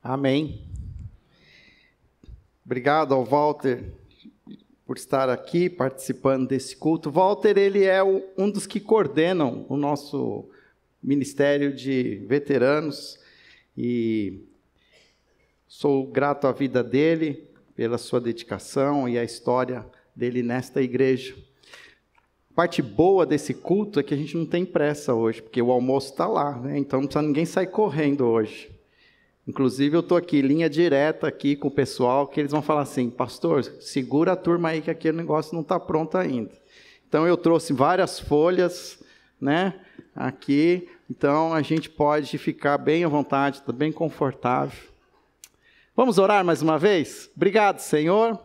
Amém. Obrigado ao Walter por estar aqui participando desse culto. Walter, ele é um dos que coordenam o nosso Ministério de Veteranos e sou grato à vida dele, pela sua dedicação e a história dele nesta igreja. A parte boa desse culto é que a gente não tem pressa hoje, porque o almoço está lá, né? Então não precisa ninguém sair correndo hoje. Inclusive eu estou aqui, linha direta aqui com o pessoal, que eles vão falar assim: pastor, segura a turma aí que aquele negócio não está pronto ainda. Então eu trouxe várias folhas, né, aqui, então a gente pode ficar bem à vontade, está bem confortável. Vamos orar mais uma vez? Obrigado, Senhor,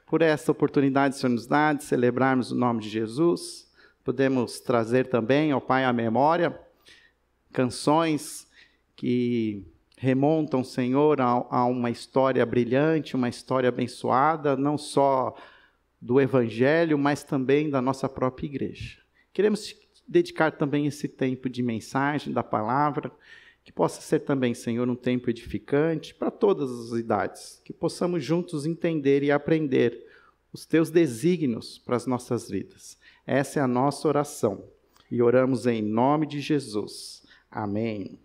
por essa oportunidade que o Senhor nos dá de celebrarmos o nome de Jesus. Podemos trazer também, ó Pai, à memória, canções que remontam, Senhor, a uma história brilhante, uma história abençoada, não só do Evangelho, mas também da nossa própria igreja. Queremos dedicar também esse tempo de mensagem da palavra, que possa ser também, Senhor, um tempo edificante para todas as idades, que possamos juntos entender e aprender os Teus desígnios para as nossas vidas. Essa é a nossa oração e oramos em nome de Jesus. Amém.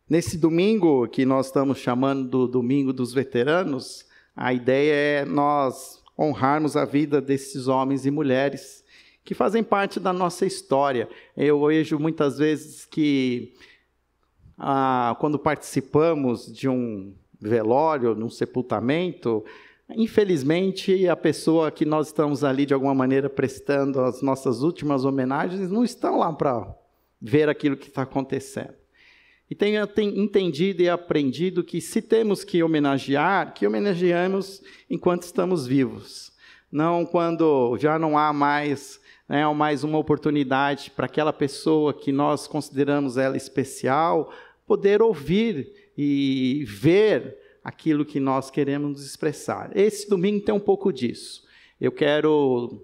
Nesse domingo, que nós estamos chamando do Domingo dos Veteranos, a ideia é nós honrarmos a vida desses homens e mulheres que fazem parte da nossa história. Eu vejo muitas vezes que, quando participamos de um velório, num sepultamento, infelizmente a pessoa que nós estamos ali de alguma maneira prestando as nossas últimas homenagens não estão lá para ver aquilo que está acontecendo. E tenho entendido e aprendido que se temos que homenagear, que homenageamos enquanto estamos vivos. Não quando já não há mais, mais uma oportunidade para aquela pessoa que nós consideramos ela especial, poder ouvir e ver aquilo que nós queremos expressar. Esse domingo tem um pouco disso. Eu quero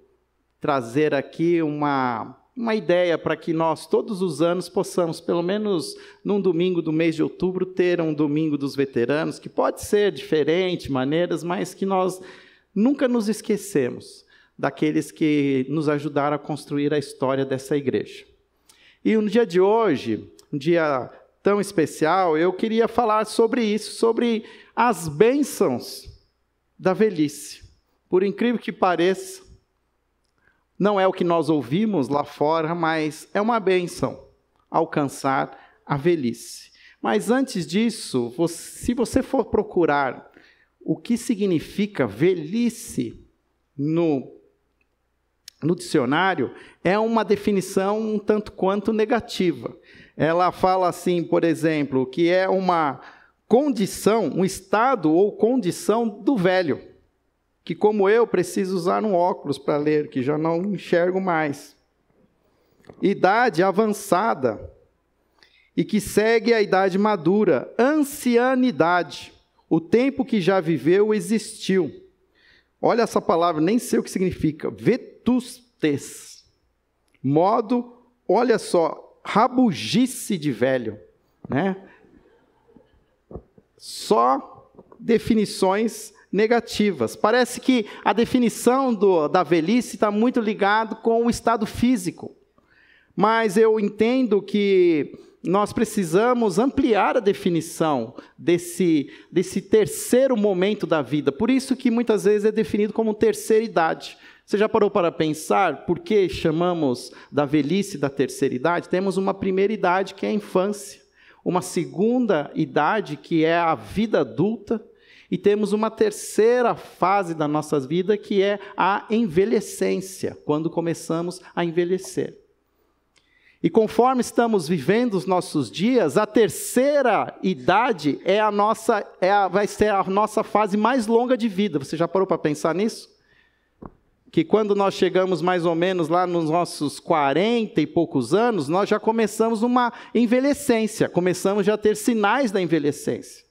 trazer aqui uma ideia para que nós, todos os anos, possamos, pelo menos num domingo do mês de outubro, ter um domingo dos veteranos, que pode ser diferente, maneiras, mas que nós nunca nos esquecemos daqueles que nos ajudaram a construir a história dessa igreja. E no dia de hoje, um dia tão especial, eu queria falar sobre isso, sobre as bênçãos da velhice. Por incrível que pareça, não é o que nós ouvimos lá fora, mas é uma bênção alcançar a velhice. Mas antes disso, se você for procurar o que significa velhice no dicionário, é uma definição um tanto quanto negativa. Ela fala assim, por exemplo, que é uma condição, um estado ou condição do velho, que como eu preciso usar um óculos para ler, que já não enxergo mais. Idade avançada, e que segue a idade madura. Ancianidade, o tempo que já viveu existiu. Olha essa palavra, nem sei o que significa. Vetustez. Modo, olha só, rabugice de velho, né? Só definições negativas. Parece que a definição da velhice está muito ligado com o estado físico. Mas eu entendo que nós precisamos ampliar a definição desse terceiro momento da vida. Por isso que muitas vezes é definido como terceira idade. Você já parou para pensar por que chamamos da velhice da terceira idade? Temos uma primeira idade, que é a infância. Uma segunda idade, que é a vida adulta. E temos uma terceira fase da nossa vida, que é a envelhecência, quando começamos a envelhecer. E conforme estamos vivendo os nossos dias, a terceira idade vai ser a nossa fase mais longa de vida. Você já parou para pensar nisso? Que quando nós chegamos mais ou menos lá nos nossos 40 e poucos anos, nós já começamos uma envelhecência, começamos já a ter sinais da envelhecência.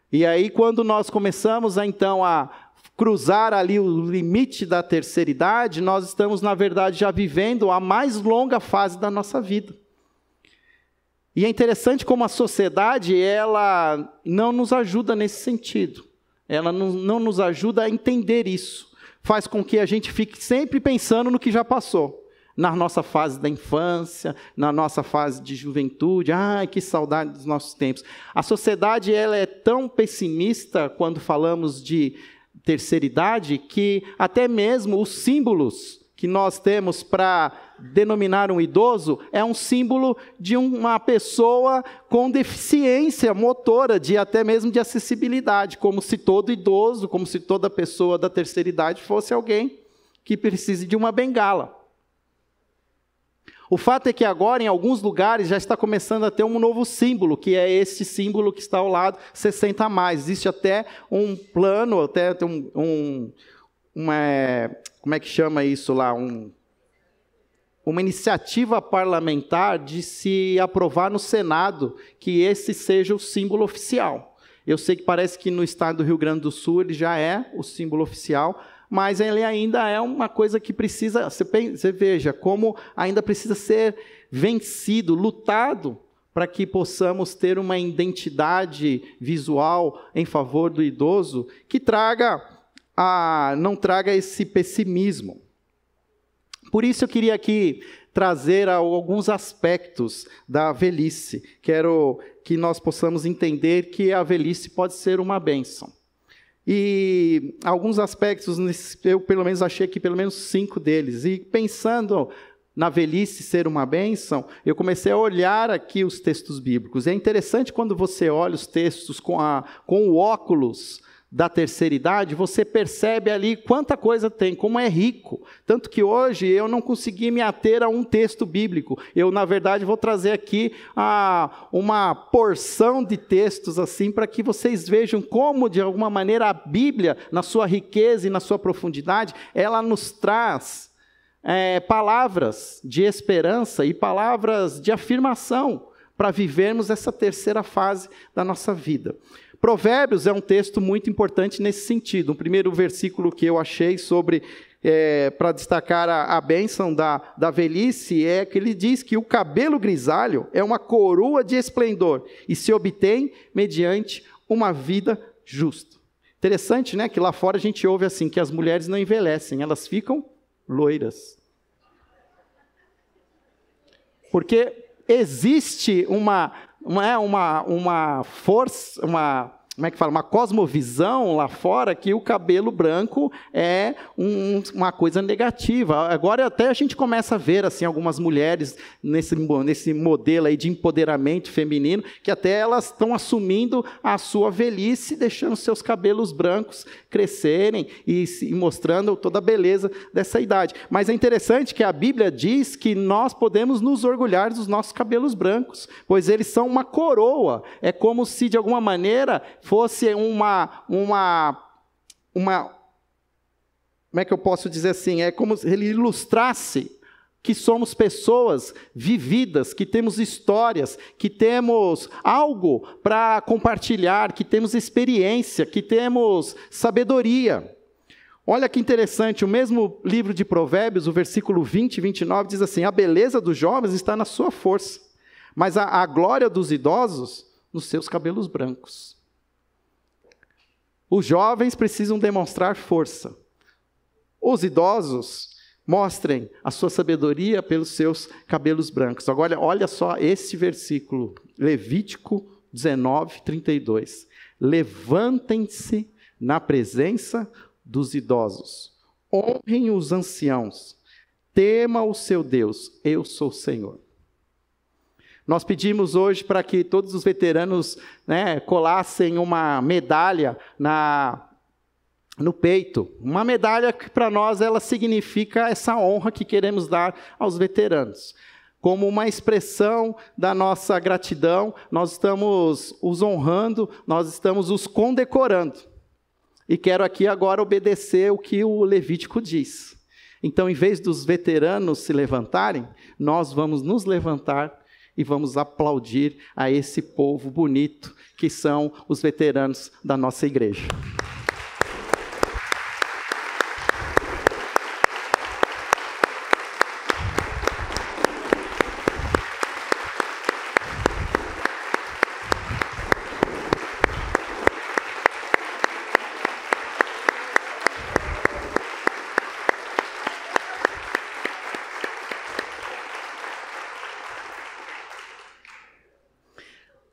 E aí, quando nós começamos, então, a cruzar ali o limite da terceira idade, nós estamos, na verdade, já vivendo a mais longa fase da nossa vida. E é interessante como a sociedade, ela não nos ajuda nesse sentido. Ela não nos ajuda a entender isso. Faz com que a gente fique sempre pensando no que já passou. Na nossa fase da infância, na nossa fase de juventude. Ai, que saudade dos nossos tempos. A sociedade, ela é tão pessimista quando falamos de terceira idade, que até mesmo os símbolos que nós temos para denominar um idoso é um símbolo de uma pessoa com deficiência motora, até mesmo de acessibilidade, como se todo idoso, como se toda pessoa da terceira idade fosse alguém que precise de uma bengala. O fato é que agora, em alguns lugares, já está começando a ter um novo símbolo, que é esse símbolo que está ao lado, 60 a mais. Existe até um plano, até como é que chama isso lá? Uma iniciativa parlamentar de se aprovar no Senado que esse seja o símbolo oficial. Eu sei que parece que no estado do Rio Grande do Sul ele já é o símbolo oficial, mas ele ainda é uma coisa que precisa, você veja, como ainda precisa ser vencido, lutado, para que possamos ter uma identidade visual em favor do idoso, que não traga esse pessimismo. Por isso eu queria aqui trazer alguns aspectos da velhice. Quero que nós possamos entender que a velhice pode ser uma bênção. E alguns aspectos, eu pelo menos achei aqui pelo menos 5 deles. E pensando na velhice ser uma bênção, eu comecei a olhar aqui os textos bíblicos. É interessante quando você olha os textos com o óculos da terceira idade, você percebe ali quanta coisa tem, como é rico. Tanto que hoje eu não consegui me ater a um texto bíblico. Eu, na verdade, vou trazer aqui uma porção de textos assim, para que vocês vejam como, de alguma maneira, a Bíblia, na sua riqueza e na sua profundidade, ela nos traz palavras de esperança e palavras de afirmação para vivermos essa terceira fase da nossa vida. Provérbios é um texto muito importante nesse sentido. O primeiro versículo que eu achei para destacar a bênção da velhice é que ele diz que o cabelo grisalho é uma coroa de esplendor e se obtém mediante uma vida justa. Interessante, né? Que lá fora a gente ouve assim, que as mulheres não envelhecem, elas ficam loiras. Porque existe uma força, uma cosmovisão lá fora que o cabelo branco é uma coisa negativa. Agora até a gente começa a ver assim, algumas mulheres nesse modelo aí de empoderamento feminino, que até elas estão assumindo a sua velhice, deixando seus cabelos brancos crescerem e mostrando toda a beleza dessa idade. Mas é interessante que a Bíblia diz que nós podemos nos orgulhar dos nossos cabelos brancos, pois eles são uma coroa. É como se, de alguma maneira, fosse como é que eu posso dizer assim? É como se ele ilustrasse que somos pessoas vividas, que temos histórias, que temos algo para compartilhar, que temos experiência, que temos sabedoria. Olha que interessante, o mesmo livro de Provérbios, o versículo 20 e 29, diz assim: a beleza dos jovens está na sua força, mas a glória dos idosos nos seus cabelos brancos. Os jovens precisam demonstrar força. Os idosos mostrem a sua sabedoria pelos seus cabelos brancos. Agora, olha só esse versículo, Levítico 19, 32. Levantem-se na presença dos idosos. Honrem os anciãos. Tema o seu Deus. Eu sou o Senhor. Nós pedimos hoje para que todos os veteranos colassem uma medalha no peito. Uma medalha que para nós ela significa essa honra que queremos dar aos veteranos. Como uma expressão da nossa gratidão, nós estamos os honrando, nós estamos os condecorando. E quero aqui agora obedecer o que o Levítico diz. Então, em vez dos veteranos se levantarem, nós vamos nos levantar e vamos aplaudir a esse povo bonito que são os veteranos da nossa igreja.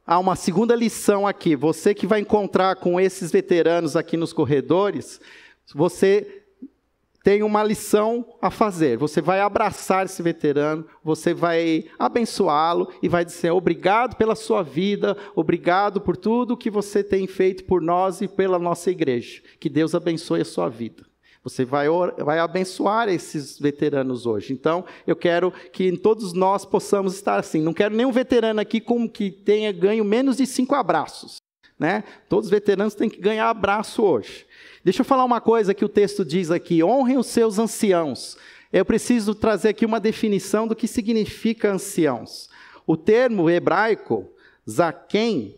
há uma segunda lição aqui. Você que vai encontrar com esses veteranos aqui nos corredores, você tem uma lição a fazer. Você vai abraçar esse veterano, você vai abençoá-lo e vai dizer obrigado pela sua vida, obrigado por tudo que você tem feito por nós e pela nossa igreja. Que Deus abençoe a sua vida. Você vai abençoar esses veteranos hoje. Então, eu quero que todos nós possamos estar assim. Não quero nenhum veterano aqui que tenha ganho menos de 5 abraços, né? Todos os veteranos têm que ganhar abraço hoje. Deixa eu falar uma coisa que o texto diz aqui. Honrem os seus anciãos. Eu preciso trazer aqui uma definição do que significa anciãos. O termo hebraico, zaken,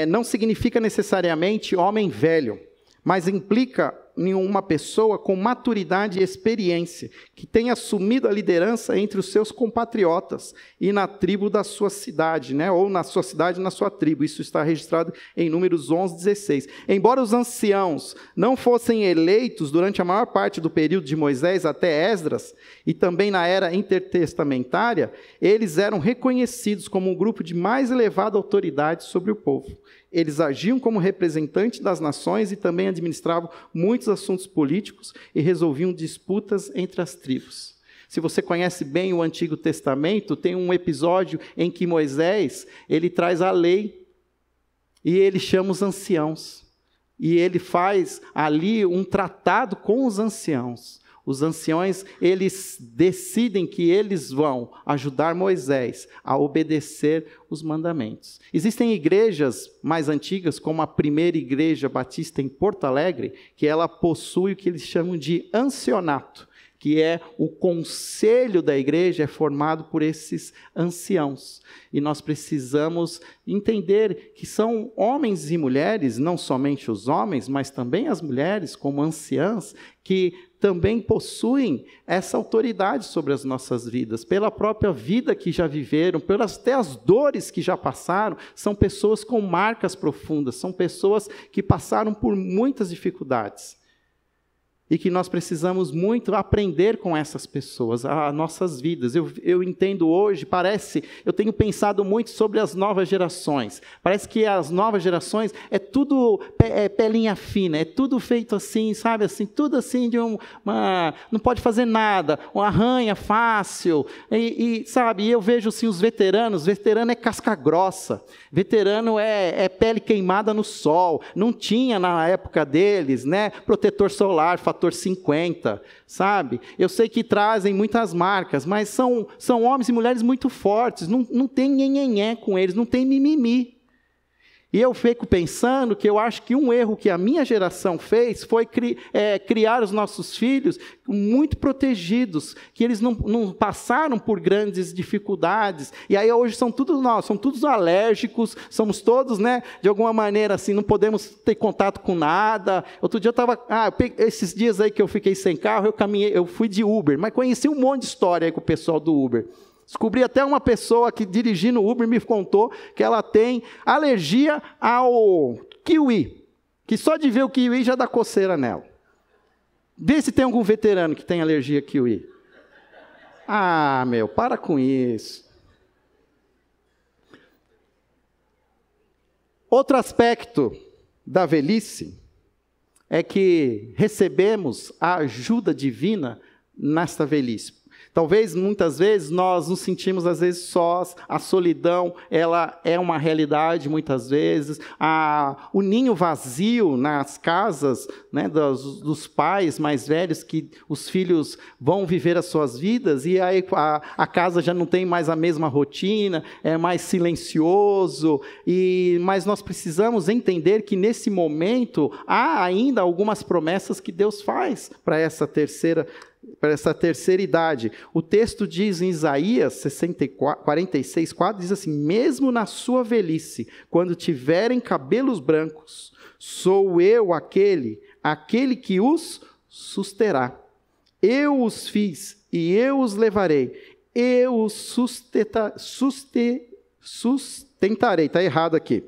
não significa necessariamente homem velho, mas implica em uma pessoa com maturidade e experiência, que tem assumido a liderança entre os seus compatriotas e na tribo da sua cidade, né? Ou na sua cidade, na sua tribo. Isso está registrado em Números 11:16. Embora os anciãos não fossem eleitos durante a maior parte do período de Moisés até Esdras, e também na era intertestamentária, eles eram reconhecidos como um grupo de mais elevada autoridade sobre o povo. Eles agiam como representantes das nações e também administravam muitos assuntos políticos e resolviam disputas entre as tribos. Se você conhece bem o Antigo Testamento, tem um episódio em que Moisés, ele traz a lei e ele chama os anciãos. E ele faz ali um tratado com os anciãos. Os anciões, eles decidem que eles vão ajudar Moisés a obedecer os mandamentos. Existem igrejas mais antigas, como a primeira igreja batista em Porto Alegre, que ela possui o que eles chamam de ancionato, que é o conselho da igreja, é formado por esses anciãos. E nós precisamos entender que são homens e mulheres, não somente os homens, mas também as mulheres, como anciãs, que também possuem essa autoridade sobre as nossas vidas, pela própria vida que já viveram, pelas até as dores que já passaram, são pessoas com marcas profundas, são pessoas que passaram por muitas dificuldades. E que nós precisamos muito aprender com essas pessoas, as nossas vidas. Eu entendo hoje, eu tenho pensado muito sobre as novas gerações. Parece que as novas gerações é tudo pelinha fina, é tudo feito assim, sabe, assim, tudo assim não pode fazer nada, uma arranha fácil. Sabe, eu vejo assim os veteranos, veterano é casca grossa, veterano é pele queimada no sol. Não tinha na época deles, né, protetor solar, fator 50, sabe? Eu sei que trazem muitas marcas, mas são homens e mulheres muito fortes, não tem nhenhenhé com eles, não tem mimimi. E eu fico pensando que eu acho que um erro que a minha geração fez foi criar os nossos filhos muito protegidos, que eles não passaram por grandes dificuldades. E aí hoje são todos alérgicos, somos todos, né, de alguma maneira assim, não podemos ter contato com nada. Outro dia esses dias aí que eu fiquei sem carro, eu fui de Uber, mas conheci um monte de história aí com o pessoal do Uber. Descobri até uma pessoa que dirigindo o Uber me contou que ela tem alergia ao kiwi, que só de ver o kiwi já dá coceira nela. Vê se tem algum veterano que tem alergia a kiwi. Ah, para com isso. Outro aspecto da velhice é que recebemos a ajuda divina nesta velhice. Talvez, muitas vezes, nós nos sentimos, às vezes, sós. A solidão, ela é uma realidade, muitas vezes. O ninho vazio nas casas, né, dos pais mais velhos, que os filhos vão viver as suas vidas, e aí a casa já não tem mais a mesma rotina, é mais silencioso. Mas nós precisamos entender que, nesse momento, há ainda algumas promessas que Deus faz para essa terceira idade. O texto diz em Isaías 46:4, diz assim: mesmo na sua velhice, quando tiverem cabelos brancos, sou eu aquele que os susterá. Eu os fiz e eu os levarei. Eu os sustentarei. Está errado aqui.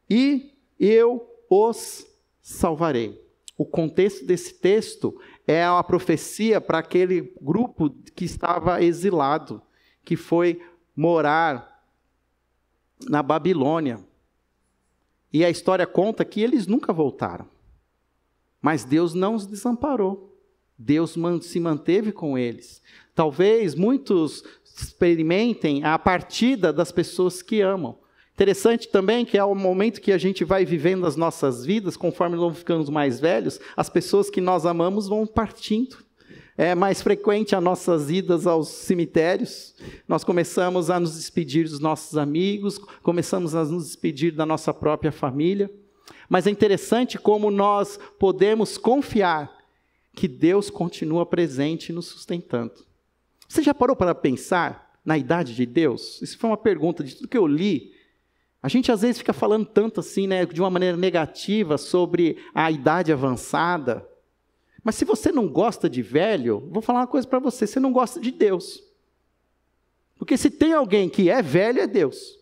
E eu os salvarei. O contexto desse texto é uma profecia para aquele grupo que estava exilado, que foi morar na Babilônia. E a história conta que eles nunca voltaram. Mas Deus não os desamparou. Deus se manteve com eles. Talvez muitos experimentem a partida das pessoas que amam. Interessante também que ao momento que a gente vai vivendo as nossas vidas, conforme vamos ficando mais velhos, as pessoas que nós amamos vão partindo. É mais frequente as nossas idas aos cemitérios. Nós começamos a nos despedir dos nossos amigos, começamos a nos despedir da nossa própria família. Mas é interessante como nós podemos confiar que Deus continua presente e nos sustentando. Você já parou para pensar na idade de Deus? Isso foi uma pergunta de tudo que eu li. A gente às vezes fica falando tanto assim, né, de uma maneira negativa sobre a idade avançada. Mas se você não gosta de velho, vou falar uma coisa para você, você não gosta de Deus. Porque se tem alguém que é velho, é Deus.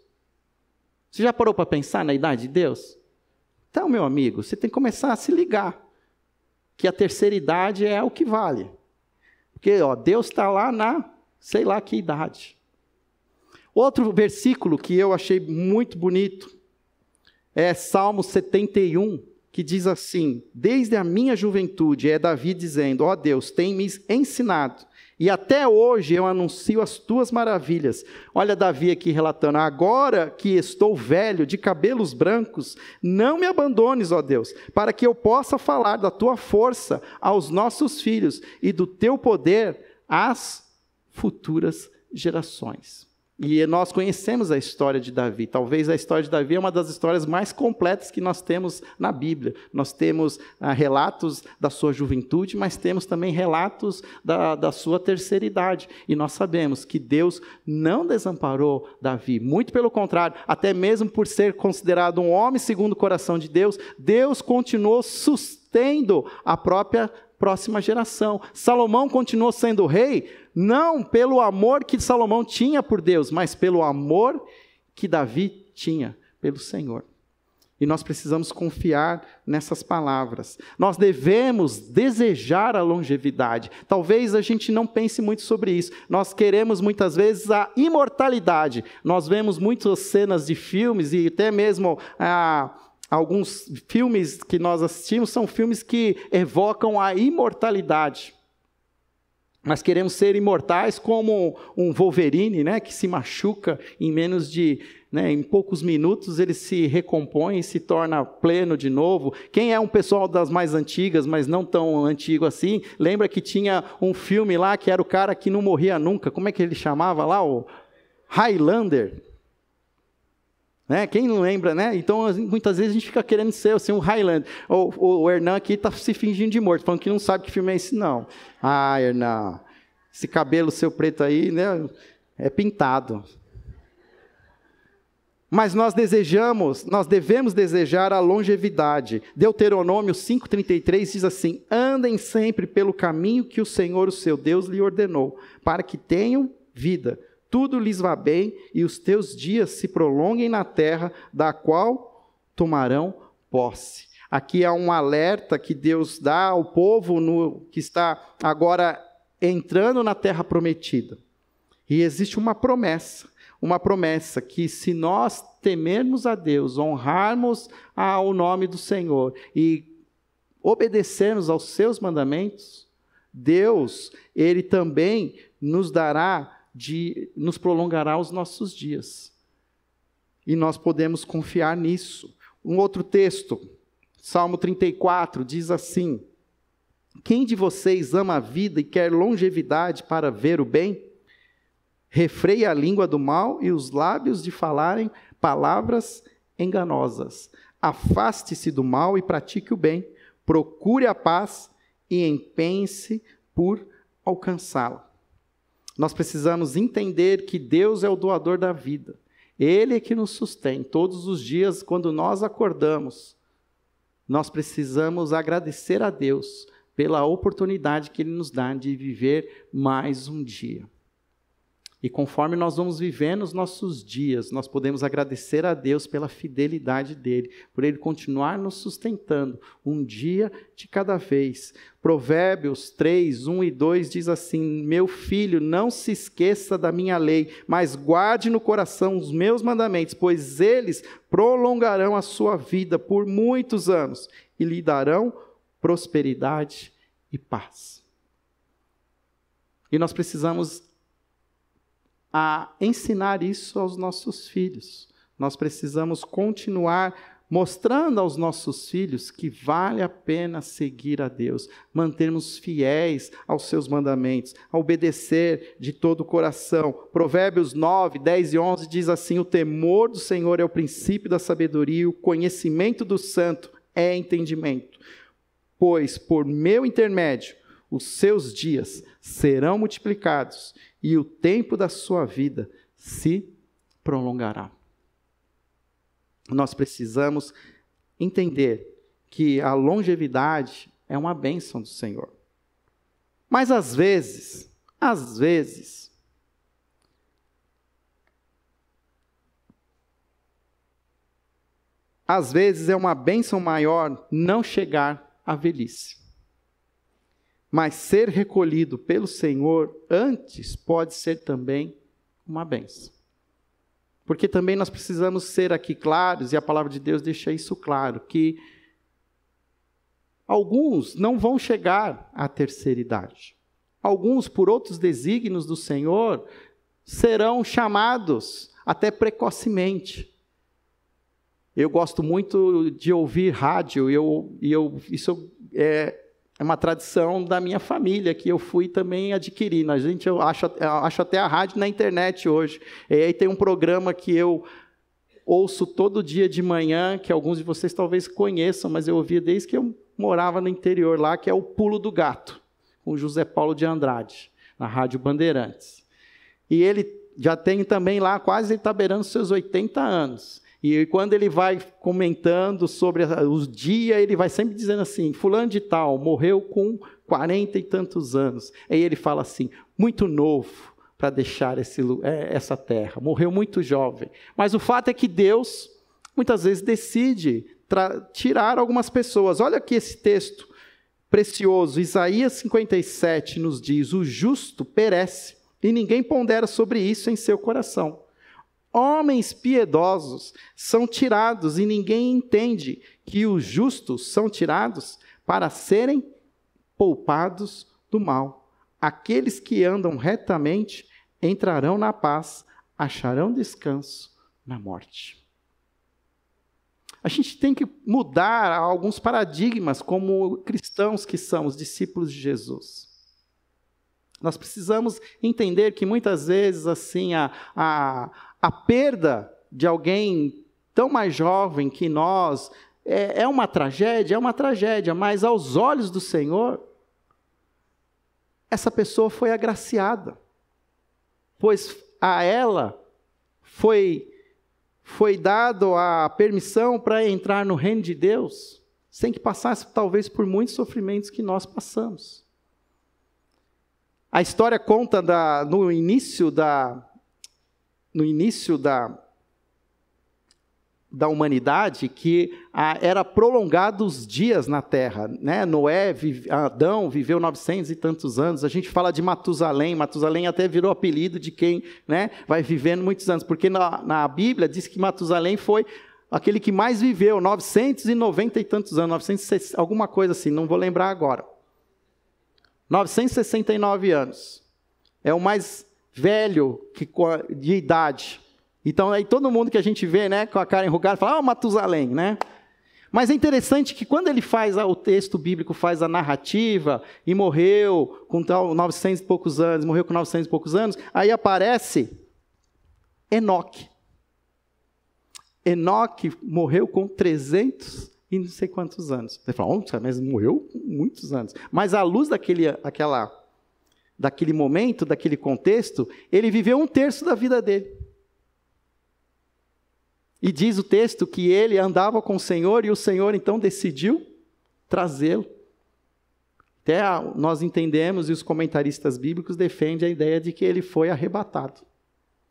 Você já parou para pensar na idade de Deus? Então, meu amigo, você tem que começar a se ligar que a terceira idade é o que vale. Porque Deus está lá na sei lá que idade. Outro versículo que eu achei muito bonito é Salmo 71, que diz assim: desde a minha juventude, é Davi dizendo, ó Deus, tem me ensinado, e até hoje eu anuncio as tuas maravilhas. Olha Davi aqui relatando, agora que estou velho, de cabelos brancos, não me abandones, ó Deus, para que eu possa falar da tua força aos nossos filhos, e do teu poder às futuras gerações. E nós conhecemos a história de Davi. Talvez a história de Davi é uma das histórias mais completas que nós temos na Bíblia. Nós temos relatos da sua juventude, mas temos também relatos da sua terceira idade. E nós sabemos que Deus não desamparou Davi. Muito pelo contrário, até mesmo por ser considerado um homem segundo o coração de Deus, Deus continuou sustendo a próxima geração. Salomão continuou sendo rei, não pelo amor que Salomão tinha por Deus, mas pelo amor que Davi tinha pelo Senhor. E nós precisamos confiar nessas palavras. Nós devemos desejar a longevidade. Talvez a gente não pense muito sobre isso. Nós queremos muitas vezes a imortalidade. Nós vemos muitas cenas de filmes e até mesmo alguns filmes que nós assistimos são filmes que evocam a imortalidade. Nós queremos ser imortais como um Wolverine, né, que se machuca em menos de, em poucos minutos ele se recompõe e se torna pleno de novo. Quem é um pessoal das mais antigas, mas não tão antigo assim, lembra que tinha um filme lá que era o cara que não morria nunca. Como é que ele chamava lá? O Highlander. Quem não lembra, né? Então, muitas vezes a gente fica querendo ser assim, um Highlander. O Hernan aqui está se fingindo de morto, falando que não sabe que filme é esse, não. Ah, Hernan, esse cabelo seu preto aí, né, é pintado. Mas nós devemos desejar a longevidade. Deuteronômio 5,33 diz assim, andem sempre pelo caminho que o Senhor, o seu Deus, lhe ordenou, para que tenham vida. Tudo lhes vá bem e os teus dias se prolonguem na terra, da qual tomarão posse. Aqui há um alerta que Deus dá ao povo que está agora entrando na terra prometida. E existe uma promessa que se nós temermos a Deus, honrarmos ao nome do Senhor e obedecermos aos seus mandamentos, Deus, Ele também nos prolongará os nossos dias. E nós podemos confiar nisso. Um outro texto, Salmo 34, diz assim, quem de vocês ama a vida e quer longevidade para ver o bem? Refreie a língua do mal e os lábios de falarem palavras enganosas. Afaste-se do mal e pratique o bem. Procure a paz e empenhe-se por alcançá-la. Nós precisamos entender que Deus é o doador da vida. Ele é que nos sustém. Todos os dias, quando nós acordamos, nós precisamos agradecer a Deus pela oportunidade que Ele nos dá de viver mais um dia. E conforme nós vamos vivendo os nossos dias, nós podemos agradecer a Deus pela fidelidade dele, por ele continuar nos sustentando, um dia de cada vez. Provérbios 3, 1 e 2 diz assim: meu filho, não se esqueça da minha lei, mas guarde no coração os meus mandamentos, pois eles prolongarão a sua vida por muitos anos e lhe darão prosperidade e paz. E nós precisamos ensinar isso aos nossos filhos. Nós precisamos continuar mostrando aos nossos filhos que vale a pena seguir a Deus, mantermos fiéis aos seus mandamentos, a obedecer de todo o coração. Provérbios 9, 10 e 11 diz assim: o temor do Senhor é o princípio da sabedoria, e o conhecimento do santo é entendimento. Pois por meu intermédio os seus dias serão multiplicados e o tempo da sua vida se prolongará. Nós precisamos entender que a longevidade é uma bênção do Senhor. Mas às vezes é uma bênção maior não chegar à velhice. Mas ser recolhido pelo Senhor antes pode ser também uma bênção. Porque também nós precisamos ser aqui claros, e a palavra de Deus deixa isso claro, que alguns não vão chegar à terceira idade. Alguns, por outros desígnios do Senhor, serão chamados até precocemente. Eu gosto muito de ouvir rádio, isso é uma tradição da minha família, que eu fui também adquirindo. Eu acho até a rádio na internet hoje. E aí tem um programa que eu ouço todo dia de manhã, que alguns de vocês talvez conheçam, mas eu ouvia desde que eu morava no interior lá, que é o Pulo do Gato, com José Paulo de Andrade, na Rádio Bandeirantes. E ele já tem também lá, quase ele está beirando seus 80 anos. E quando ele vai comentando sobre os dias, ele vai sempre dizendo assim: fulano de tal morreu com 40 e tantos anos. Aí ele fala assim: muito novo para deixar essa terra, morreu muito jovem. Mas o fato é que Deus, muitas vezes, decide tirar algumas pessoas. Olha aqui esse texto precioso, Isaías 57 nos diz: o justo perece, e ninguém pondera sobre isso em seu coração. Homens piedosos são tirados, e ninguém entende que os justos são tirados para serem poupados do mal. Aqueles que andam retamente entrarão na paz, acharão descanso na morte. A gente tem que mudar alguns paradigmas como cristãos que somos, discípulos de Jesus. Nós precisamos entender que muitas vezes assim, a perda de alguém tão mais jovem que nós é uma tragédia, mas aos olhos do Senhor, essa pessoa foi agraciada, pois a ela foi dado a permissão para entrar no reino de Deus, sem que passasse talvez por muitos sofrimentos que nós passamos. A história conta no início da humanidade, que era prolongado os dias na terra, né? Adão viveu 900 e tantos anos. A gente fala de Matusalém até virou apelido de quem, né, vai vivendo muitos anos, porque na Bíblia diz que Matusalém foi aquele que mais viveu, 990 e tantos anos, 960, alguma coisa assim, não vou lembrar agora. 969 anos. É o mais velho de idade. Então, aí todo mundo que a gente vê, né, com a cara enrugada, fala: Matusalém, né? Mas é interessante que quando ele faz, o texto bíblico faz a narrativa, e morreu com 900 e poucos anos, aí aparece Enoque. Enoque morreu com 300 e não sei quantos anos. Você fala: mas morreu com muitos anos. Mas à luz daquele momento, daquele contexto, ele viveu 1/3 da vida dele. E diz o texto que ele andava com o Senhor, e o Senhor então decidiu trazê-lo. Até nós entendemos, e os comentaristas bíblicos defendem a ideia de que ele foi arrebatado.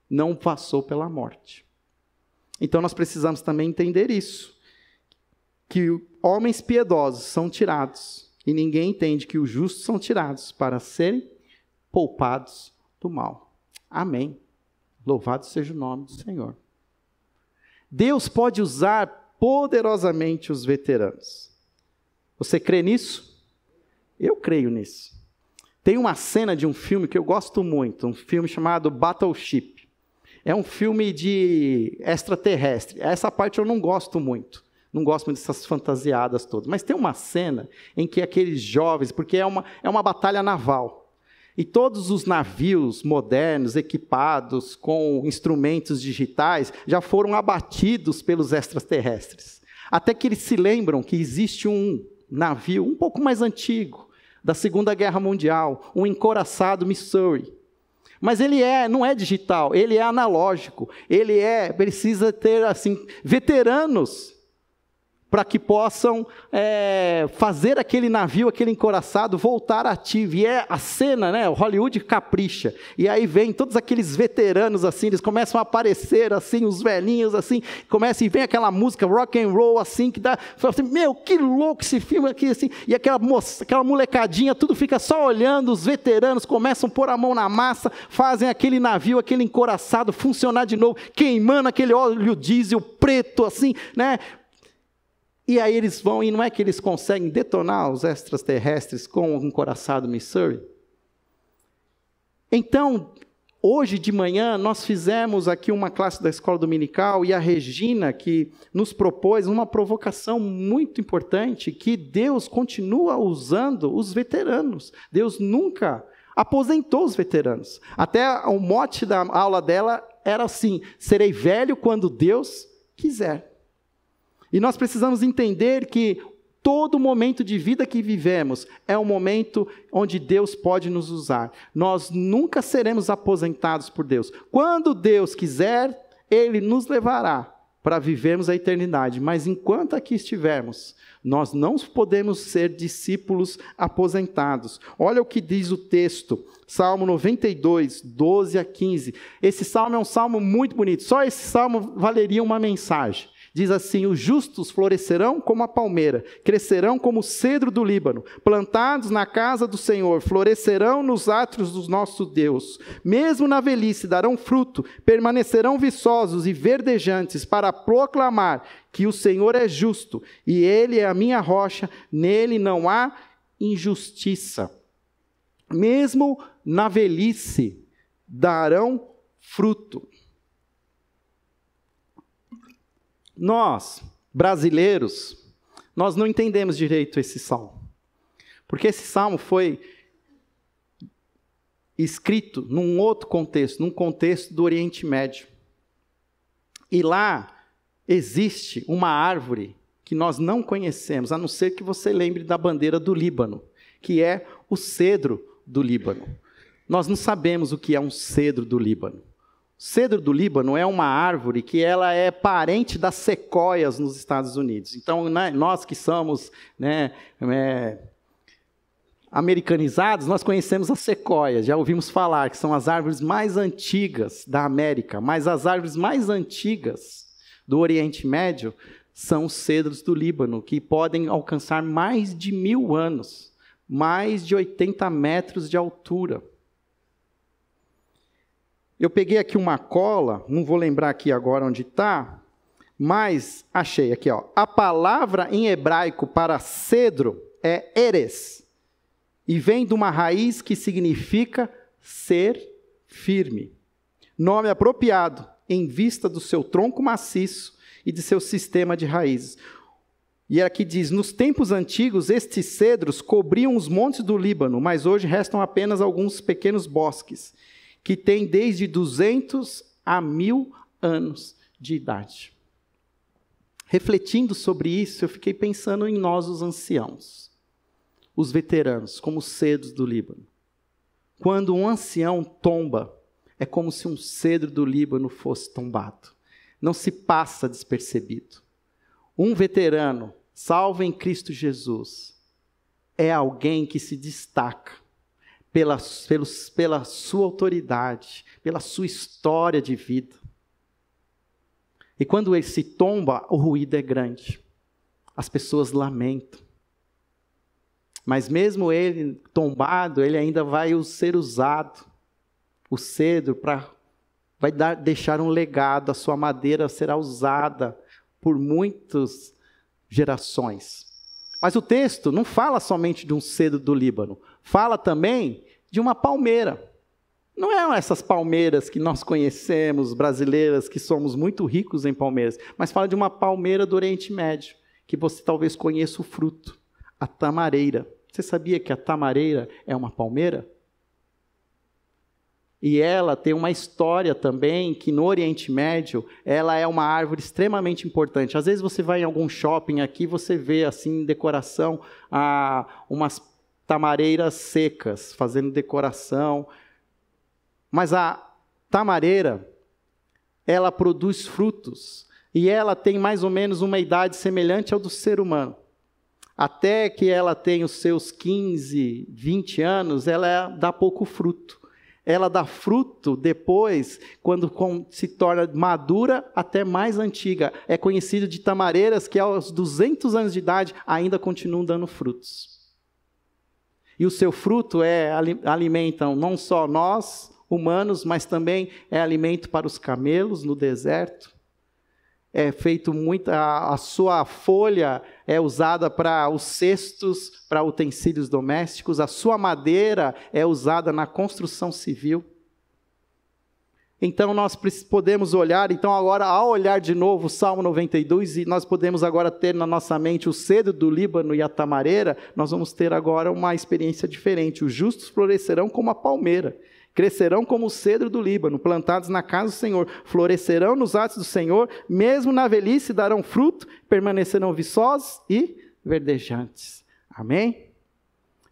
não passou pela morte. Então nós precisamos também entender isso, que homens piedosos são tirados, e ninguém entende que os justos são tirados para serem poupados do mal. Amém. Louvado seja o nome do Senhor. Deus pode usar poderosamente os veteranos. Você crê nisso? Eu creio nisso. Tem uma cena de um filme que eu gosto muito, um filme chamado Battleship. É um filme de extraterrestre. Essa parte eu não gosto muito. Não gosto muito dessas fantasiadas todas. Mas tem uma cena em que aqueles jovens, porque é uma batalha naval, e todos os navios modernos, equipados com instrumentos digitais, já foram abatidos pelos extraterrestres. Até que eles se lembram que existe um navio um pouco mais antigo, da Segunda Guerra Mundial, um encouraçado Missouri. Mas ele não é digital, ele é analógico. Precisa ter assim, veteranos para que possam fazer aquele navio, aquele encouraçado, voltar ativo. E a cena, né, o Hollywood capricha. E aí vem todos aqueles veteranos, assim, eles começam a aparecer, assim, os velhinhos, assim, e vem aquela música rock and roll, assim, que dá, fala assim, meu, que louco esse filme aqui, assim, e aquela molecadinha, tudo fica só olhando, os veteranos começam a pôr a mão na massa, fazem aquele navio, aquele encouraçado funcionar de novo, queimando aquele óleo diesel preto, assim, né? E aí eles vão, e não é que eles conseguem detonar os extraterrestres com o encouraçado Missouri? Então, hoje de manhã, nós fizemos aqui uma classe da escola dominical, e a Regina, que nos propôs uma provocação muito importante, que Deus continua usando os veteranos. Deus nunca aposentou os veteranos. Até o mote da aula dela era assim, serei velho quando Deus quiser. E nós precisamos entender que todo momento de vida que vivemos é um momento onde Deus pode nos usar. Nós nunca seremos aposentados por Deus. Quando Deus quiser, Ele nos levará para vivermos a eternidade. Mas enquanto aqui estivermos, nós não podemos ser discípulos aposentados. Olha o que diz o texto, Salmo 92, 12 a 15. Esse salmo é um salmo muito bonito. Só esse salmo valeria uma mensagem. Diz assim, os justos florescerão como a palmeira, crescerão como o cedro do Líbano, plantados na casa do Senhor, florescerão nos átrios do nosso Deus. Mesmo na velhice darão fruto, permanecerão viçosos e verdejantes para proclamar que o Senhor é justo e Ele é a minha rocha, nele não há injustiça. Mesmo na velhice darão fruto. Nós, brasileiros, nós não entendemos direito esse salmo. Porque esse salmo foi escrito num outro contexto, num contexto do Oriente Médio. E lá existe uma árvore que nós não conhecemos, a não ser que você lembre da bandeira do Líbano, que é o cedro do Líbano. Nós não sabemos o que é um cedro do Líbano. O cedro do Líbano é uma árvore que ela é parente das sequoias nos Estados Unidos. Então, nós que somos americanizados, nós conhecemos as sequoias, já ouvimos falar que são as árvores mais antigas da América, mas as árvores mais antigas do Oriente Médio são os cedros do Líbano, que podem alcançar mais de 1000 anos, mais de 80 metros de altura. Eu peguei aqui uma cola, não vou lembrar aqui agora onde está, mas achei aqui, ó. A palavra em hebraico para cedro é eres, e vem de uma raiz que significa ser firme. Nome apropriado em vista do seu tronco maciço e de seu sistema de raízes. E aqui diz, nos tempos antigos, estes cedros cobriam os montes do Líbano, mas hoje restam apenas alguns pequenos bosques, que têm desde 200 a 1000 anos de idade. Refletindo sobre isso, eu fiquei pensando em nós, os anciãos, os veteranos, como os cedros do Líbano. Quando um ancião tomba, é como se um cedro do Líbano fosse tombado. Não se passa despercebido. Um veterano, salvo em Cristo Jesus, é alguém que se destaca pela sua autoridade, pela sua história de vida. E quando ele se tomba, o ruído é grande. As pessoas lamentam. Mas mesmo ele tombado, ele ainda vai ser usado. O cedro vai deixar um legado, a sua madeira será usada por muitas gerações. Mas o texto não fala somente de um cedro do Líbano, fala também de uma palmeira. Não é essas palmeiras que nós conhecemos, brasileiras, que somos muito ricos em palmeiras, mas fala de uma palmeira do Oriente Médio, que você talvez conheça o fruto, a tamareira. Você sabia que a tamareira é uma palmeira? E ela tem uma história também, que no Oriente Médio, ela é uma árvore extremamente importante. Às vezes você vai em algum shopping aqui, você vê assim em decoração, umas tamareiras secas, fazendo decoração. Mas a tamareira, ela produz frutos, e ela tem mais ou menos uma idade semelhante ao do ser humano. Até que ela tenha os seus 15, 20 anos, ela dá pouco fruto. Ela dá fruto depois, quando se torna madura, até mais antiga. É conhecido de tamareiras que aos 200 anos de idade ainda continuam dando frutos. E o seu fruto alimentam não só nós, humanos, mas também é alimento para os camelos no deserto. É feito a sua folha é usada para os cestos, para utensílios domésticos, a sua madeira é usada na construção civil. Então nós podemos olhar, agora ao olhar de novo o Salmo 92, e nós podemos agora ter na nossa mente o cedro do Líbano e a tamareira, nós vamos ter agora uma experiência diferente. Os justos florescerão como a palmeira, crescerão como o cedro do Líbano, plantados na casa do Senhor, florescerão nos atos do Senhor, mesmo na velhice darão fruto, permanecerão viçosos e verdejantes. Amém?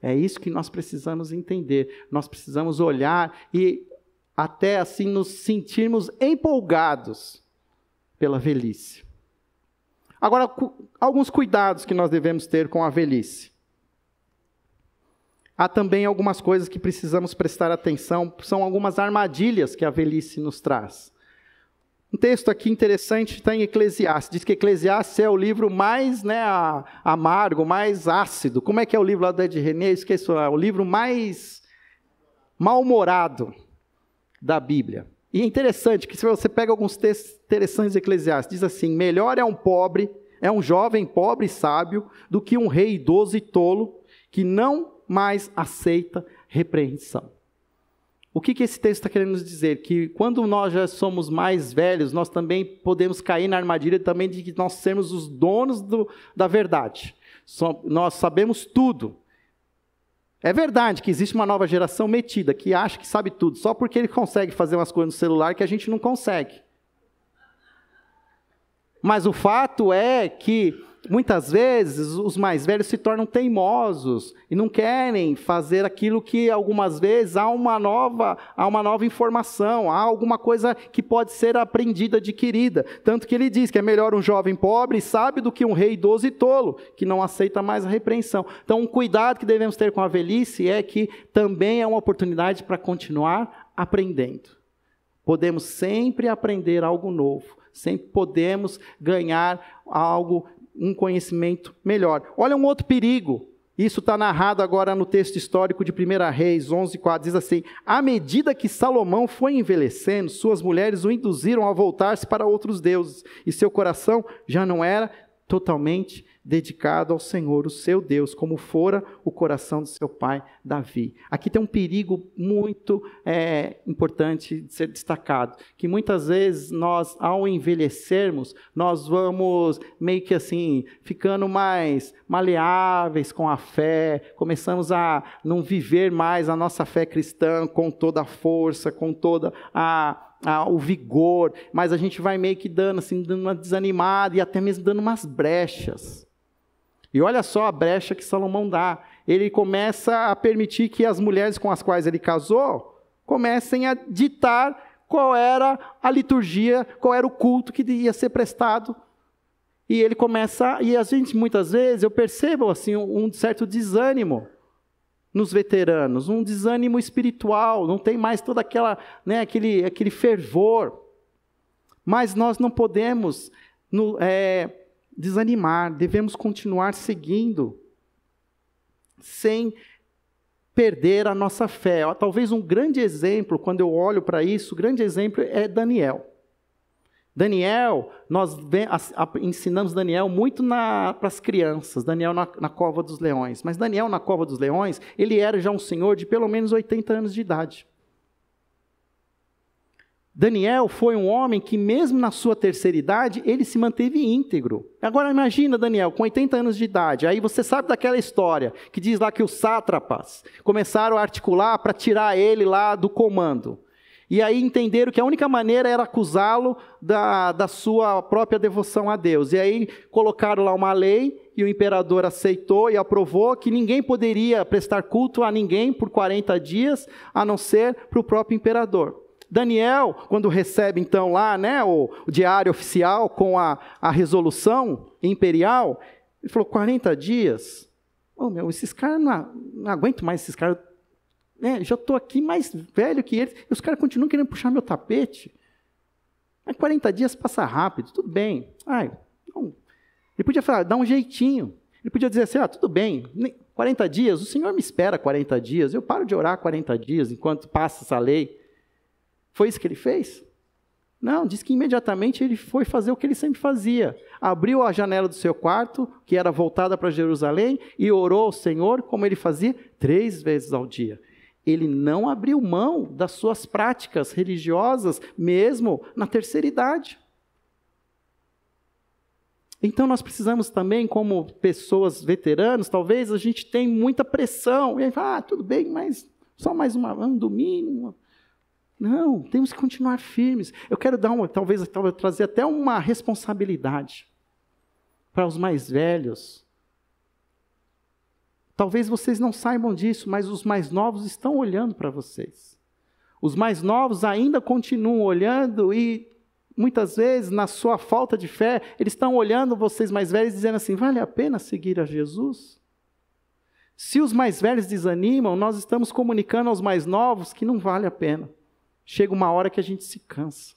É isso que nós precisamos entender. Nós precisamos olhar e até assim nos sentirmos empolgados pela velhice. Agora, alguns cuidados que nós devemos ter com a velhice. Há também algumas coisas que precisamos prestar atenção, são algumas armadilhas que a velhice nos traz. Um texto aqui interessante está em Eclesiastes, diz que Eclesiastes é o livro mais amargo, mais ácido. Como é que é o livro lá do Ed René? Esqueço, é o livro mais mal-humorado da Bíblia. E é interessante que se você pega alguns textos interessantes de Eclesiastes, diz assim: melhor é um jovem pobre e sábio, do que um rei idoso e tolo, que não mais aceita repreensão. O que esse texto está querendo nos dizer? Que quando nós já somos mais velhos, nós também podemos cair na armadilha também de que nós sermos os donos da verdade. Nós sabemos tudo. É verdade que existe uma nova geração metida, que acha que sabe tudo, só porque ele consegue fazer umas coisas no celular que a gente não consegue. Mas o fato é que muitas vezes os mais velhos se tornam teimosos e não querem fazer aquilo que algumas vezes há uma nova informação, há alguma coisa que pode ser aprendida, adquirida. Tanto que ele diz que é melhor um jovem pobre e sábio do que um rei idoso e tolo, que não aceita mais a repreensão. Então, um cuidado que devemos ter com a velhice é que também é uma oportunidade para continuar aprendendo. Podemos sempre aprender algo novo, sempre podemos ganhar um conhecimento melhor. Olha um outro perigo, isso está narrado agora no texto histórico de 1 Reis 11:4, diz assim: à medida que Salomão foi envelhecendo, suas mulheres o induziram a voltar-se para outros deuses, e seu coração já não era totalmente dedicado ao Senhor, o seu Deus, como fora o coração do seu pai Davi. Aqui tem um perigo muito importante de ser destacado, que muitas vezes nós, ao envelhecermos, nós vamos meio que assim, ficando mais maleáveis com a fé, começamos a não viver mais a nossa fé cristã com toda a força, com toda o vigor, mas a gente vai meio que dando uma desanimada e até mesmo dando umas brechas. E olha só a brecha que Salomão dá. Ele começa a permitir que as mulheres com as quais ele casou comecem a ditar qual era a liturgia, qual era o culto que ia ser prestado. E ele começa, e a gente muitas vezes, eu percebo assim, um certo desânimo. nos veteranos, um desânimo espiritual, não tem mais toda aquela, aquele fervor. Mas nós não podemos desanimar, devemos continuar seguindo, sem perder a nossa fé. Talvez um grande exemplo, quando eu olho para isso, o grande exemplo é Daniel. Daniel, nós ensinamos Daniel muito para as crianças, Daniel na cova dos leões. Mas Daniel na cova dos leões, ele era já um senhor de pelo menos 80 anos de idade. Daniel foi um homem que mesmo na sua terceira idade, ele se manteve íntegro. Agora imagina Daniel com 80 anos de idade, aí você sabe daquela história, que diz lá que os sátrapas começaram a articular para tirar ele lá do comando. E aí entenderam que a única maneira era acusá-lo da sua própria devoção a Deus. E aí colocaram lá uma lei, e o imperador aceitou e aprovou que ninguém poderia prestar culto a ninguém por 40 dias, a não ser para o próprio imperador. Daniel, quando recebe então lá, o diário oficial com a resolução imperial, ele falou, 40 dias? Esses caras, não aguento mais esses caras, já estou aqui mais velho que eles, e os caras continuam querendo puxar meu tapete. Mas 40 dias passa rápido, tudo bem. Ele podia falar, dá um jeitinho. Ele podia dizer assim, tudo bem, 40 dias, o Senhor me espera 40 dias, eu paro de orar 40 dias enquanto passa essa lei. Foi isso que ele fez? Não, diz que imediatamente ele foi fazer o que ele sempre fazia. Abriu a janela do seu quarto, que era voltada para Jerusalém, e orou ao Senhor, como ele fazia 3 vezes ao dia. Ele não abriu mão das suas práticas religiosas, mesmo na terceira idade. Então nós precisamos também, como pessoas veteranas, talvez a gente tenha muita pressão. E aí fala, tudo bem, mas só mais um domingo. Não, temos que continuar firmes. Eu quero talvez trazer até uma responsabilidade para os mais velhos. Talvez vocês não saibam disso, mas os mais novos estão olhando para vocês. Os mais novos ainda continuam olhando e, muitas vezes, na sua falta de fé, eles estão olhando vocês mais velhos dizendo assim, vale a pena seguir a Jesus? Se os mais velhos desanimam, nós estamos comunicando aos mais novos que não vale a pena. Chega uma hora que a gente se cansa.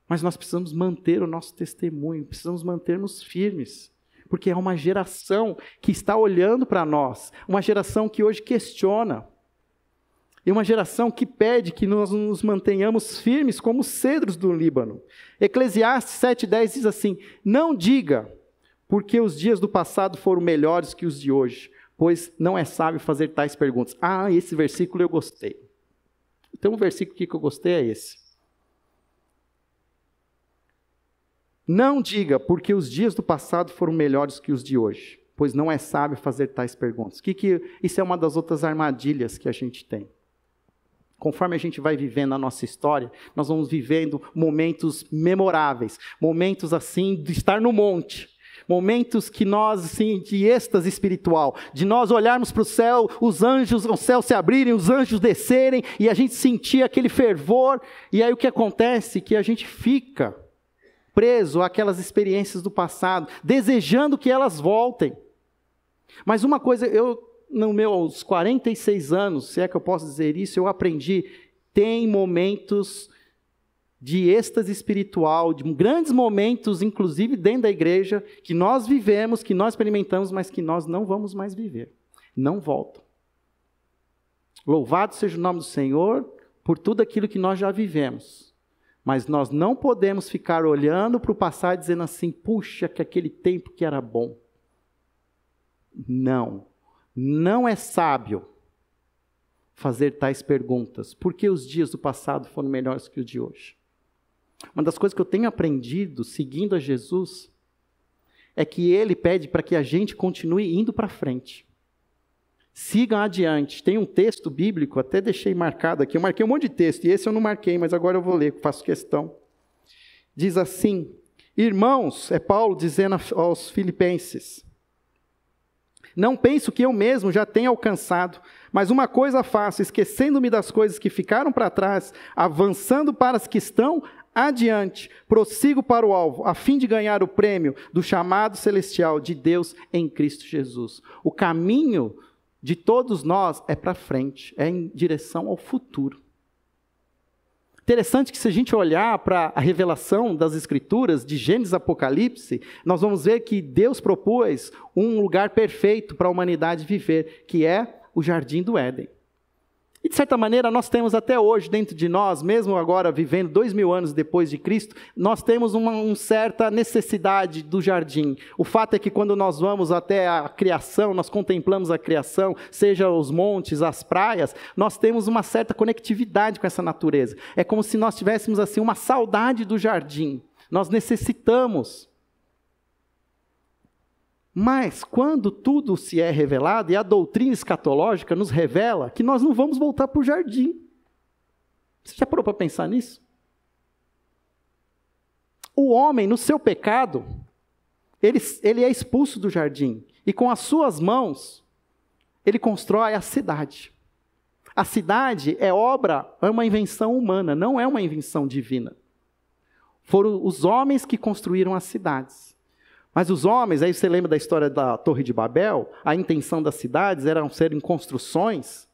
Mas nós precisamos manter o nosso testemunho, precisamos mantermos firmes, porque é uma geração que está olhando para nós, uma geração que hoje questiona, e uma geração que pede que nós nos mantenhamos firmes como cedros do Líbano. Eclesiastes 7,10 diz assim, não diga, porque os dias do passado foram melhores que os de hoje, pois não é sábio fazer tais perguntas. Esse versículo eu gostei. Tem um versículo aqui que eu gostei, é esse. Não diga, porque os dias do passado foram melhores que os de hoje, pois não é sábio fazer tais perguntas. Isso é uma das outras armadilhas que a gente tem. Conforme a gente vai vivendo a nossa história, nós vamos vivendo momentos memoráveis, momentos assim de estar no monte. Momentos que nós, assim, de êxtase espiritual, de nós olharmos para o céu, o céu se abrirem, os anjos descerem, e a gente sentir aquele fervor, e aí o que acontece? Que a gente fica preso àquelas experiências do passado, desejando que elas voltem. Mas uma coisa, nos meus 46 anos, se é que eu posso dizer isso, eu aprendi, tem momentos de êxtase espiritual, de grandes momentos, inclusive dentro da igreja, que nós vivemos, que nós experimentamos, mas que nós não vamos mais viver. Não voltam. Louvado seja o nome do Senhor por tudo aquilo que nós já vivemos. Mas nós não podemos ficar olhando para o passado e dizendo assim, puxa, que aquele tempo que era bom. Não é sábio fazer tais perguntas. Por que os dias do passado foram melhores que os de hoje? Uma das coisas que eu tenho aprendido, seguindo a Jesus, é que Ele pede para que a gente continue indo para frente. Sigam adiante. Tem um texto bíblico, até deixei marcado aqui, eu marquei um monte de texto, e esse eu não marquei, mas agora eu vou ler, faço questão. Diz assim, irmãos, é Paulo dizendo aos filipenses, não penso que eu mesmo já tenha alcançado, mas uma coisa faço, esquecendo-me das coisas que ficaram para trás, avançando para as que estão adiante, prossigo para o alvo, a fim de ganhar o prêmio do chamado celestial de Deus em Cristo Jesus. O caminho de todos nós é para frente, é em direção ao futuro. Interessante que se a gente olhar para a revelação das Escrituras, de Gênesis e Apocalipse, nós vamos ver que Deus propôs um lugar perfeito para a humanidade viver, que é o Jardim do Éden. E de certa maneira nós temos até hoje dentro de nós, mesmo agora vivendo 2000 anos depois de Cristo, nós temos uma certa necessidade do jardim. O fato é que quando nós vamos até a criação, nós contemplamos a criação, seja os montes, as praias, nós temos uma certa conectividade com essa natureza. É como se nós tivéssemos assim uma saudade do jardim. Nós necessitamos. Mas quando tudo se é revelado, e a doutrina escatológica nos revela que nós não vamos voltar para o jardim. Você já parou para pensar nisso? O homem, no seu pecado, ele é expulso do jardim. E com as suas mãos, ele constrói a cidade. A cidade é uma invenção humana, não é uma invenção divina. Foram os homens que construíram as cidades. Mas os homens, aí você lembra da história da Torre de Babel? A intenção das cidades era serem construções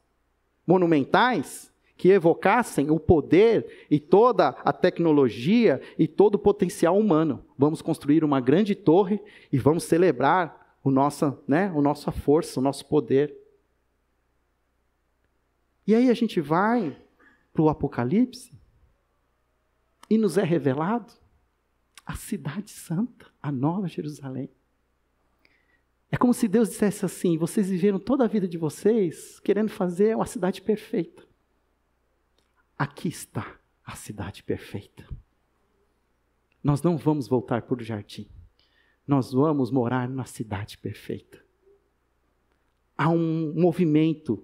monumentais que evocassem o poder e toda a tecnologia e todo o potencial humano. Vamos construir uma grande torre e vamos celebrar a nossa força, o nosso poder. E aí a gente vai para o Apocalipse e nos é revelado a cidade santa, a nova Jerusalém. É como se Deus dissesse assim: vocês viveram toda a vida de vocês querendo fazer uma cidade perfeita. Aqui está a cidade perfeita. Nós não vamos voltar para o jardim. Nós vamos morar na cidade perfeita. Há um movimento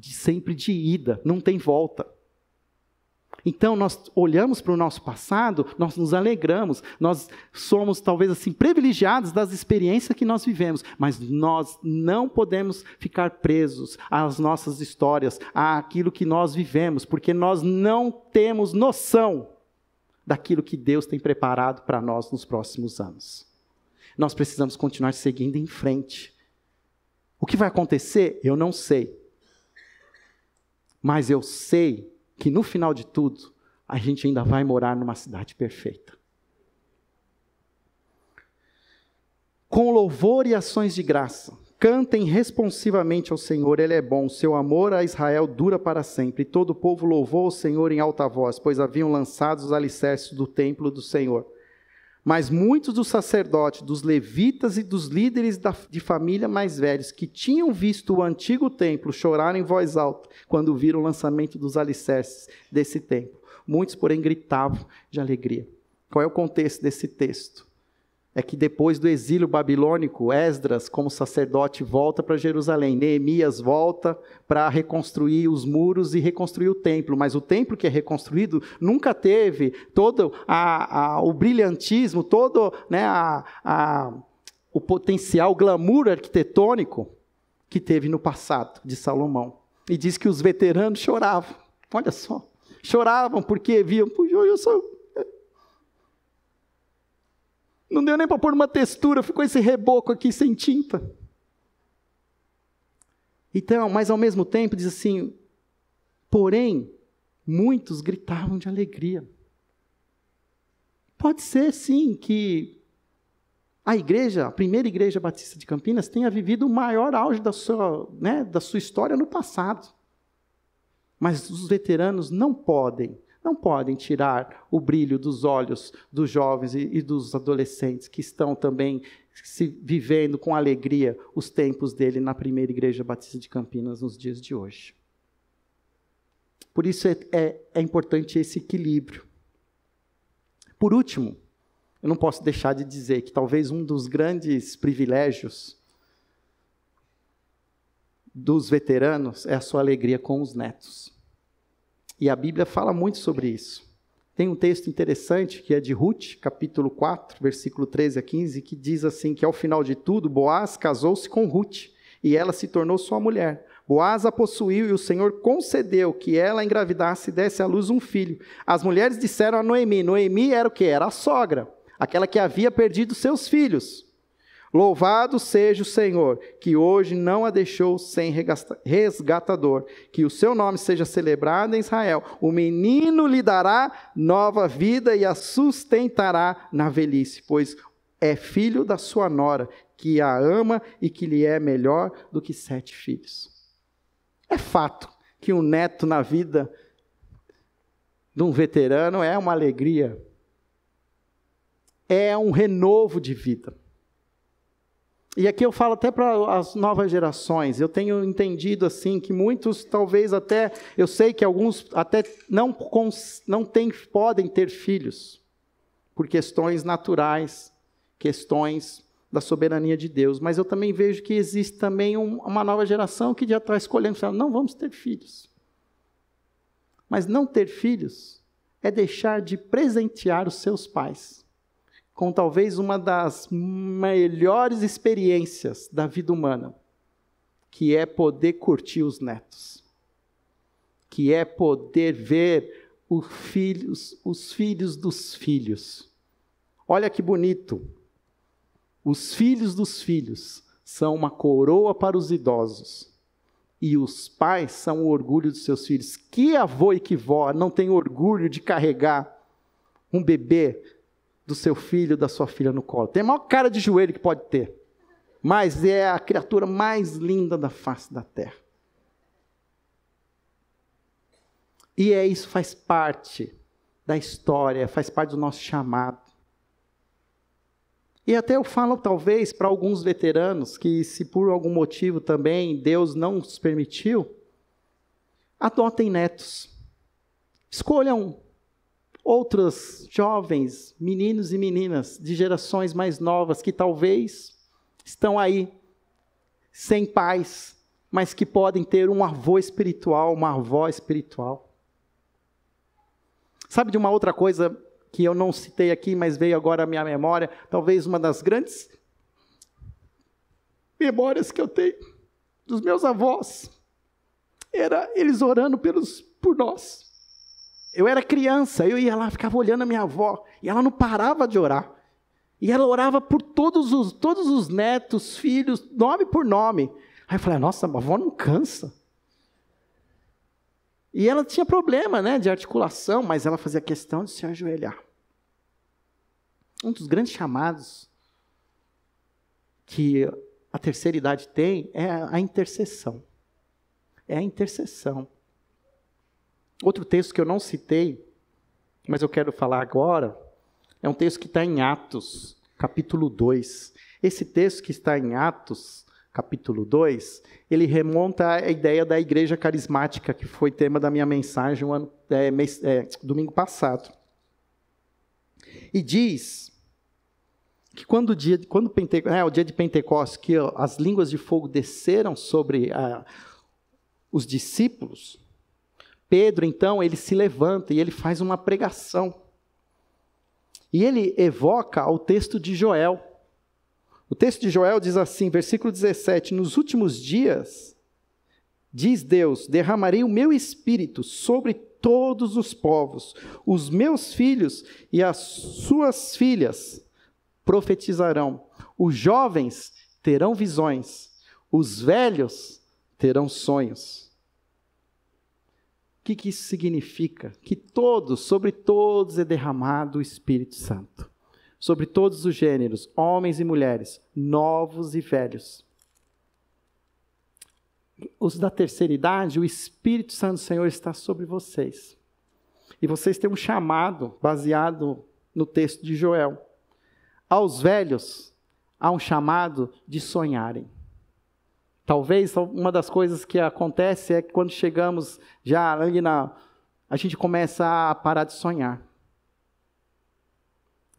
sempre de ida, não tem volta. Então, nós olhamos para o nosso passado, nós nos alegramos, nós somos talvez assim privilegiados das experiências que nós vivemos, mas nós não podemos ficar presos às nossas histórias, àquilo que nós vivemos, porque nós não temos noção daquilo que Deus tem preparado para nós nos próximos anos. Nós precisamos continuar seguindo em frente. O que vai acontecer? Eu não sei. Mas eu sei que no final de tudo, a gente ainda vai morar numa cidade perfeita. Com louvor e ações de graça, cantem responsivamente ao Senhor, Ele é bom, seu amor a Israel dura para sempre. E todo o povo louvou o Senhor em alta voz, pois haviam lançado os alicerces do templo do Senhor. Mas muitos dos sacerdotes, dos levitas e dos líderes de família mais velhos, que tinham visto o antigo templo, choraram em voz alta, quando viram o lançamento dos alicerces desse templo. Muitos, porém, gritavam de alegria. Qual é o contexto desse texto? É que depois do exílio babilônico, Esdras, como sacerdote, volta para Jerusalém. Neemias volta para reconstruir os muros e reconstruir o templo. Mas o templo que é reconstruído nunca teve todo o brilhantismo, todo o potencial, o glamour arquitetônico que teve no passado de Salomão. E diz que os veteranos choravam. Olha só. Choravam porque viam, puxa, eu sou... Não deu nem para pôr uma textura, ficou esse reboco aqui sem tinta. Então, mas ao mesmo tempo diz assim, porém, muitos gritavam de alegria. Pode ser sim que a primeira igreja batista de Campinas tenha vivido o maior auge da sua história no passado. Mas os veteranos não podem tirar o brilho dos olhos dos jovens e dos adolescentes que estão também vivendo com alegria os tempos dele na primeira igreja batista de Campinas nos dias de hoje. Por isso é importante esse equilíbrio. Por último, eu não posso deixar de dizer que talvez um dos grandes privilégios dos veteranos é a sua alegria com os netos. E a Bíblia fala muito sobre isso. Tem um texto interessante que é de Ruth, capítulo 4, versículo 13 a 15, que diz assim, que ao final de tudo, Boaz casou-se com Ruth, e ela se tornou sua mulher. Boaz a possuiu, e o Senhor concedeu que ela engravidasse e desse à luz um filho. As mulheres disseram a Noemi, Noemi era o quê? Era a sogra, aquela que havia perdido seus filhos. Louvado seja o Senhor, que hoje não a deixou sem resgatador. Que o seu nome seja celebrado em Israel. O menino lhe dará nova vida e a sustentará na velhice, pois é filho da sua nora, que a ama e que lhe é melhor do que 7 filhos. É fato que um neto na vida de um veterano é uma alegria. É um renovo de vida. E aqui eu falo até para as novas gerações, eu tenho entendido assim, que muitos talvez até, eu sei que alguns até podem ter filhos, por questões naturais, questões da soberania de Deus, mas eu também vejo que existe também uma nova geração que já está escolhendo, não vamos ter filhos. Mas não ter filhos é deixar de presentear os seus pais com talvez uma das melhores experiências da vida humana, que é poder curtir os netos, que é poder ver os filhos dos filhos. Olha que bonito, os filhos dos filhos são uma coroa para os idosos, e os pais são o orgulho dos seus filhos. Que avô e que vó não tem orgulho de carregar um bebê do seu filho, da sua filha no colo? Tem a maior cara de joelho que pode ter, mas é a criatura mais linda da face da terra. E isso faz parte da história, faz parte do nosso chamado. E até eu falo talvez para alguns veteranos que, se por algum motivo também Deus não os permitiu, adotem netos. Escolham outros jovens, meninos e meninas de gerações mais novas que talvez estão aí sem pais, mas que podem ter um avô espiritual, uma avó espiritual. Sabe de uma outra coisa que eu não citei aqui, mas veio agora à minha memória, talvez uma das grandes memórias que eu tenho dos meus avós, era eles orando por nós. Eu era criança, eu ia lá, ficava olhando a minha avó, e ela não parava de orar. E ela orava por todos os netos, filhos, nome por nome. Aí eu falei, nossa, a avó não cansa. E ela tinha problema, de articulação, mas ela fazia questão de se ajoelhar. Um dos grandes chamados que a terceira idade tem é a intercessão. É a intercessão. Outro texto que eu não citei, mas eu quero falar agora, é um texto que está em Atos, capítulo 2. Esse texto que está em Atos, capítulo 2, ele remonta à ideia da igreja carismática, que foi tema da minha mensagem domingo passado. E diz que quando o dia de Pentecostes, que as línguas de fogo desceram sobre os discípulos, Pedro, então, ele se levanta e ele faz uma pregação. E ele evoca o texto de Joel. O texto de Joel diz assim, versículo 17, nos últimos dias, diz Deus, derramarei o meu espírito sobre todos os povos. Os meus filhos e as suas filhas profetizarão. Os jovens terão visões. Os velhos terão sonhos. O que isso significa? Que sobre todos é derramado o Espírito Santo. Sobre todos os gêneros, homens e mulheres, novos e velhos. Os da terceira idade, o Espírito Santo do Senhor está sobre vocês. E vocês têm um chamado baseado no texto de Joel. Aos velhos, há um chamado de sonharem. Talvez uma das coisas que acontece é que quando chegamos já ali a gente começa a parar de sonhar.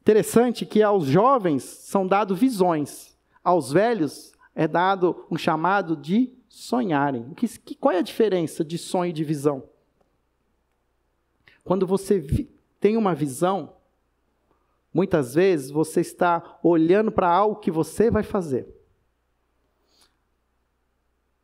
Interessante que aos jovens são dadas visões, aos velhos é dado um chamado de sonharem. Qual é a diferença de sonho e de visão? Quando você tem uma visão, muitas vezes você está olhando para algo que você vai fazer.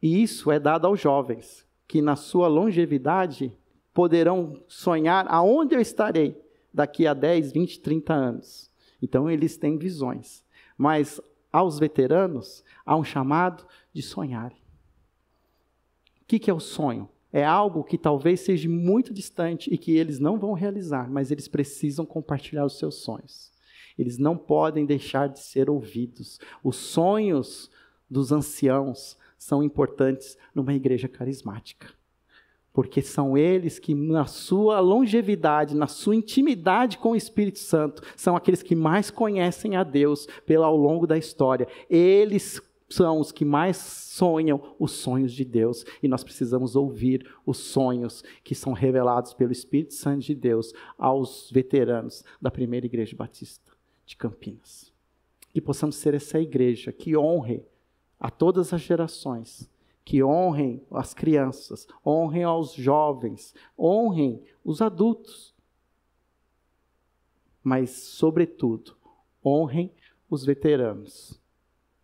E isso é dado aos jovens, que na sua longevidade poderão sonhar aonde eu estarei daqui a 10, 20, 30 anos. Então eles têm visões. Mas aos veteranos, há um chamado de sonharem. O que é o sonho? É algo que talvez seja muito distante e que eles não vão realizar, mas eles precisam compartilhar os seus sonhos. Eles não podem deixar de ser ouvidos. Os sonhos dos anciãos são importantes numa igreja carismática. Porque são eles que, na sua longevidade, na sua intimidade com o Espírito Santo, são aqueles que mais conhecem a Deus ao longo da história. Eles são os que mais sonham os sonhos de Deus. E nós precisamos ouvir os sonhos que são revelados pelo Espírito Santo de Deus aos veteranos da primeira igreja batista de Campinas. Que possamos ser essa igreja que honre a todas as gerações, que honrem as crianças, honrem aos jovens, honrem os adultos. Mas, sobretudo, honrem os veteranos.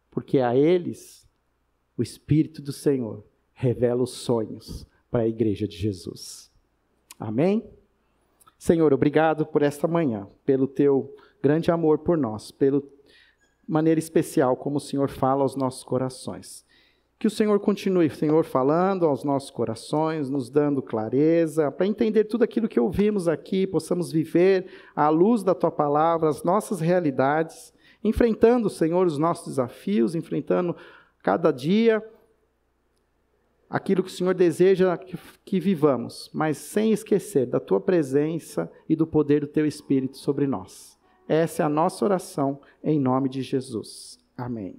Porque a eles, o Espírito do Senhor revela os sonhos para a igreja de Jesus. Amém? Senhor, obrigado por esta manhã, pelo teu grande amor por nós, pela maneira especial como o Senhor fala aos nossos corações. Que o Senhor continue, Senhor, falando aos nossos corações, nos dando clareza, para entender tudo aquilo que ouvimos aqui, possamos viver à luz da tua palavra, as nossas realidades, enfrentando, Senhor, os nossos desafios, enfrentando cada dia aquilo que o Senhor deseja que vivamos, mas sem esquecer da tua presença e do poder do teu Espírito sobre nós. Essa é a nossa oração, em nome de Jesus. Amém.